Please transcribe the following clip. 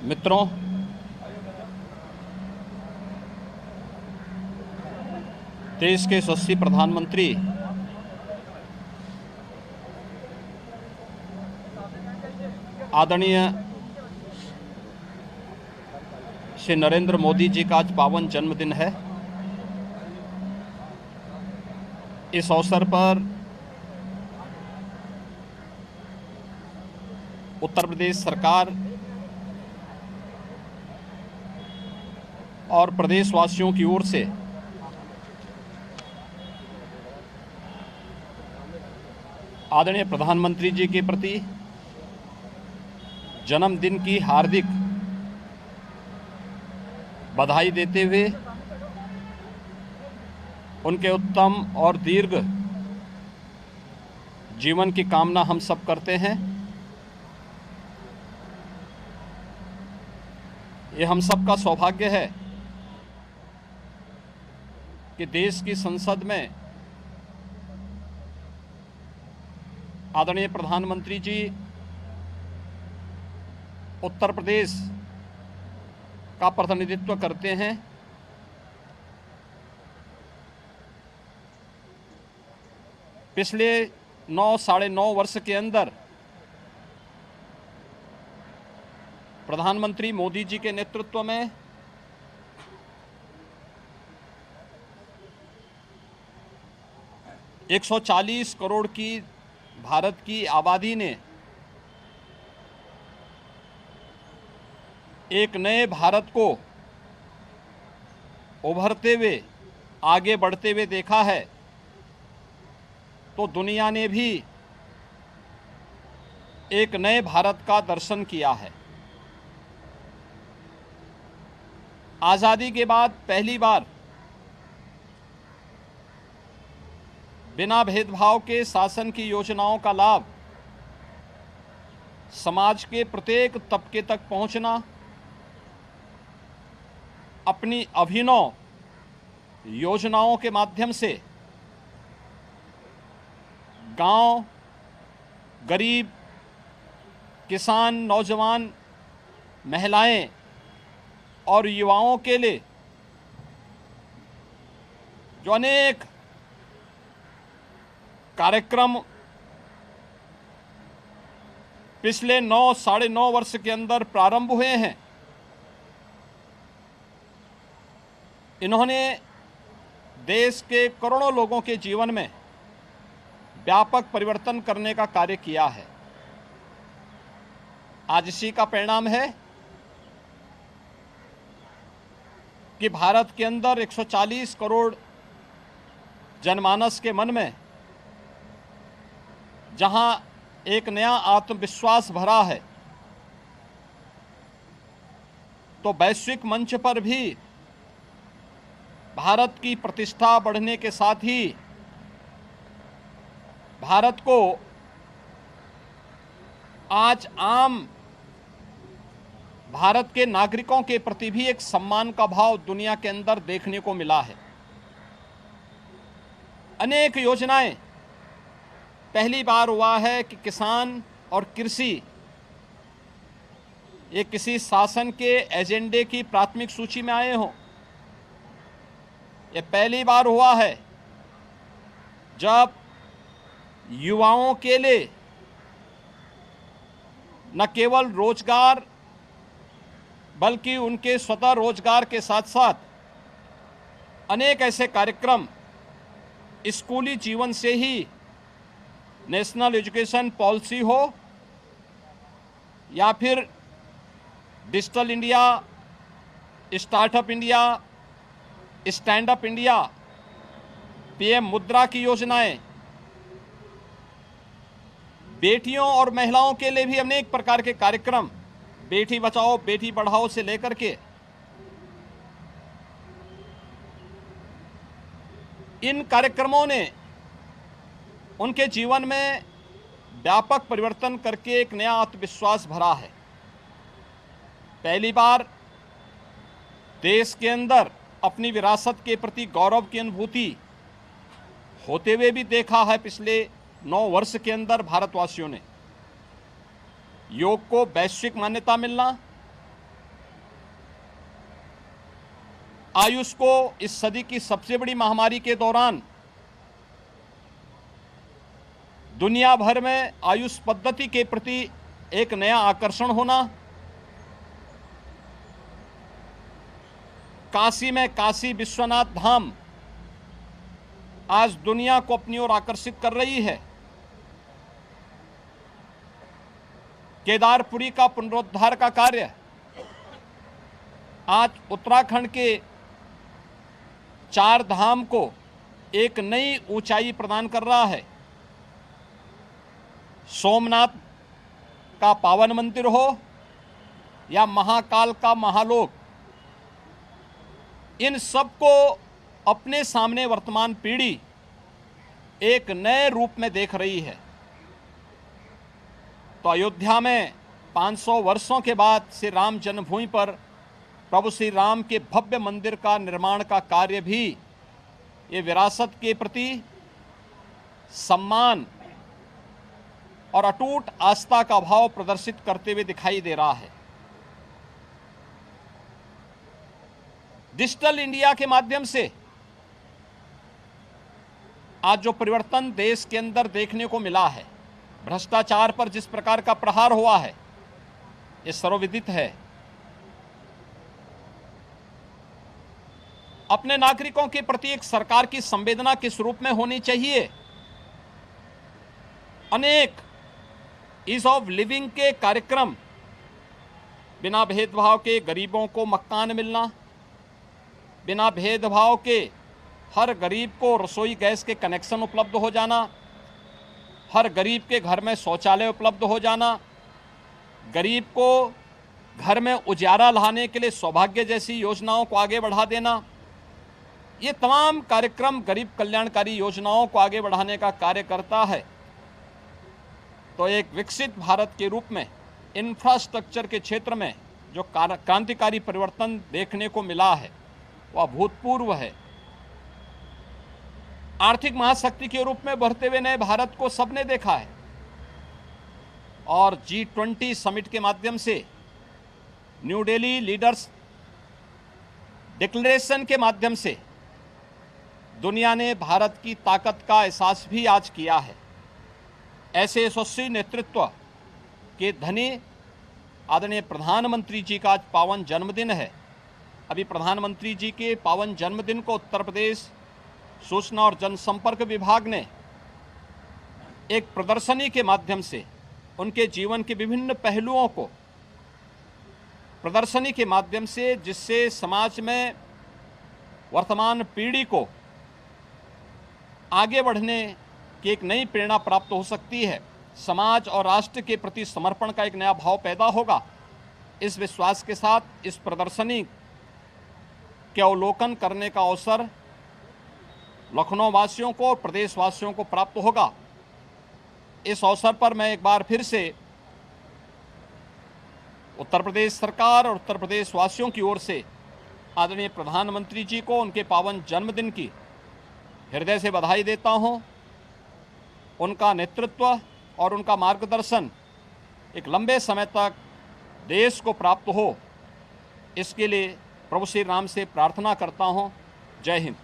मित्रों, देश के यशस्वी प्रधानमंत्री आदरणीय श्री नरेंद्र मोदी जी का आज पावन जन्मदिन है। इस अवसर पर उत्तर प्रदेश सरकार और प्रदेशवासियों की ओर से आदरणीय प्रधानमंत्री जी के प्रति जन्मदिन की हार्दिक बधाई देते हुए उनके उत्तम और दीर्घ जीवन की कामना हम सब करते हैं। ये हम सब का सौभाग्य है कि देश की संसद में आदरणीय प्रधानमंत्री जी उत्तर प्रदेश का प्रतिनिधित्व करते हैं। पिछले 9-9.5 वर्ष के अंदर प्रधानमंत्री मोदी जी के नेतृत्व में एक 140 करोड़ की भारत की आबादी ने एक नए भारत को उभरते हुए आगे बढ़ते हुए देखा है, तो दुनिया ने भी एक नए भारत का दर्शन किया है। आज़ादी के बाद पहली बार बिना भेदभाव के शासन की योजनाओं का लाभ समाज के प्रत्येक तबके तक पहुंचना, अपनी अभिनव योजनाओं के माध्यम से गांव, गरीब, किसान, नौजवान, महिलाएं और युवाओं के लिए जो अनेक कार्यक्रम पिछले 9-9.5 वर्ष के अंदर प्रारंभ हुए हैं, इन्होंने देश के करोड़ों लोगों के जीवन में व्यापक परिवर्तन करने का कार्य किया है। आज इसी का परिणाम है कि भारत के अंदर 140 करोड़ जनमानस के मन में जहां एक नया आत्मविश्वास भरा है, तो वैश्विक मंच पर भी भारत की प्रतिष्ठा बढ़ने के साथ ही भारत को आज आम भारत के नागरिकों के प्रति भी एक सम्मान का भाव दुनिया के अंदर देखने को मिला है। अनेक योजनाएं पहली बार हुआ है कि किसान और कृषि ये किसी शासन के एजेंडे की प्राथमिक सूची में आए हों। ये पहली बार हुआ है जब युवाओं के लिए न केवल रोजगार बल्कि उनके स्वतः रोजगार के साथ साथ अनेक ऐसे कार्यक्रम स्कूली जीवन से ही नेशनल एजुकेशन पॉलिसी हो या फिर digital India, startup India, stand up India, PM मुद्रा की योजनाएं, बेटियों और महिलाओं के लिए भी अनेक प्रकार के कार्यक्रम, बेटी बचाओ बेटी पढ़ाओ से लेकर के इन कार्यक्रमों ने उनके जीवन में व्यापक परिवर्तन करके एक नया आत्मविश्वास भरा है। पहली बार देश के अंदर अपनी विरासत के प्रति गौरव की अनुभूति होते हुए भी देखा है। पिछले 9 वर्ष के अंदर भारतवासियों ने योग को वैश्विक मान्यता मिलना, आयुष को इस सदी की सबसे बड़ी महामारी के दौरान दुनिया भर में आयुष पद्धति के प्रति एक नया आकर्षण होना, काशी में काशी विश्वनाथ धाम आज दुनिया को अपनी ओर आकर्षित कर रही है। केदारपुरी का पुनरुद्धार का कार्य आज उत्तराखंड के 4 धाम को एक नई ऊंचाई प्रदान कर रहा है। सोमनाथ का पावन मंदिर हो या महाकाल का महालोक, इन सब को अपने सामने वर्तमान पीढ़ी एक नए रूप में देख रही है। तो अयोध्या में 500 वर्षों के बाद श्री राम जन्मभूमि पर प्रभु श्री राम के भव्य मंदिर का निर्माण का कार्य भी ये विरासत के प्रति सम्मान और अटूट आस्था का भाव प्रदर्शित करते हुए दिखाई दे रहा है। डिजिटल इंडिया के माध्यम से आज जो परिवर्तन देश के अंदर देखने को मिला है, भ्रष्टाचार पर जिस प्रकार का प्रहार हुआ है, ये सर्वविदित है। अपने नागरिकों के प्रति एक सरकार की संवेदना किस रूप में होनी चाहिए। अनेक ईज ऑफ लिविंग के कार्यक्रम, बिना भेदभाव के गरीबों को मकान मिलना, बिना भेदभाव के हर गरीब को रसोई गैस के कनेक्शन उपलब्ध हो जाना, हर गरीब के घर में शौचालय उपलब्ध हो जाना, गरीब को घर में उजाला लाने के लिए सौभाग्य जैसी योजनाओं को आगे बढ़ा देना, ये तमाम कार्यक्रम गरीब कल्याणकारी योजनाओं को आगे बढ़ाने का कार्य करता है। तो एक विकसित भारत के रूप में इंफ्रास्ट्रक्चर के क्षेत्र में जो क्रांतिकारी परिवर्तन देखने को मिला है वह अभूतपूर्व है। आर्थिक महाशक्ति के रूप में बढ़ते हुए नए भारत को सबने देखा है और G20 समिट के माध्यम से न्यू दिल्ली लीडर्स डिक्लेरेशन के माध्यम से दुनिया ने भारत की ताकत का एहसास भी आज किया है। ऐसे यशस्वी नेतृत्व के धनी आदरणीय प्रधानमंत्री जी का आज पावन जन्मदिन है। अभी प्रधानमंत्री जी के पावन जन्मदिन को उत्तर प्रदेश सूचना और जनसंपर्क विभाग ने एक प्रदर्शनी के माध्यम से उनके जीवन के विभिन्न पहलुओं को प्रदर्शनी के माध्यम से, जिससे समाज में वर्तमान पीढ़ी को आगे बढ़ने की एक नई प्रेरणा प्राप्त हो सकती है। समाज और राष्ट्र के प्रति समर्पण का एक नया भाव पैदा होगा। इस विश्वास के साथ इस प्रदर्शनी के अवलोकन करने का अवसर लखनऊ वासियों को और प्रदेशवासियों को प्राप्त होगा। इस अवसर पर मैं एक बार फिर से उत्तर प्रदेश सरकार और उत्तर प्रदेश वासियों की ओर से आदरणीय प्रधानमंत्री जी को उनके पावन जन्मदिन की हृदय से बधाई देता हूं। उनका नेतृत्व और उनका मार्गदर्शन एक लंबे समय तक देश को प्राप्त हो, इसके लिए प्रभु श्री राम से प्रार्थना करता हूं। जय हिंद।